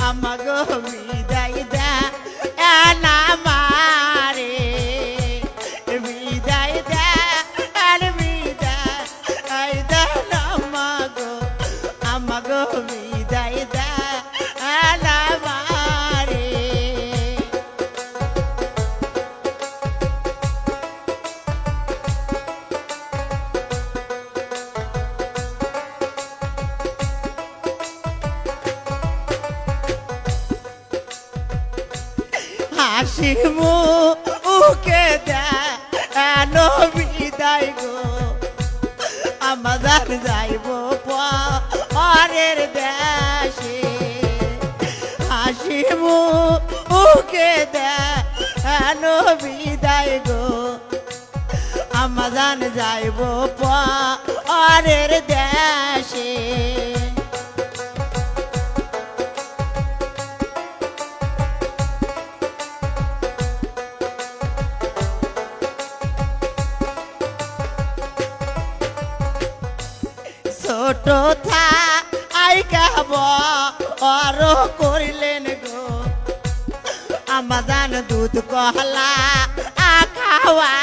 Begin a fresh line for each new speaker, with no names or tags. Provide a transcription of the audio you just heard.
আমাগো বিদায় দে না মারে বিদায় দে আর বিদায় দে না মাগো আমাগো বিদায় দে না মারে হাসি মুখে দেন বিদায় গো আমাদের যাইব পরের দেশে হাসি মুখে দেন বিদায় গো আমাদের যাইব পরের দেশে ছোট থাই গাব আর করিলেন গো আমাদান দুধ কহলা খাওয়া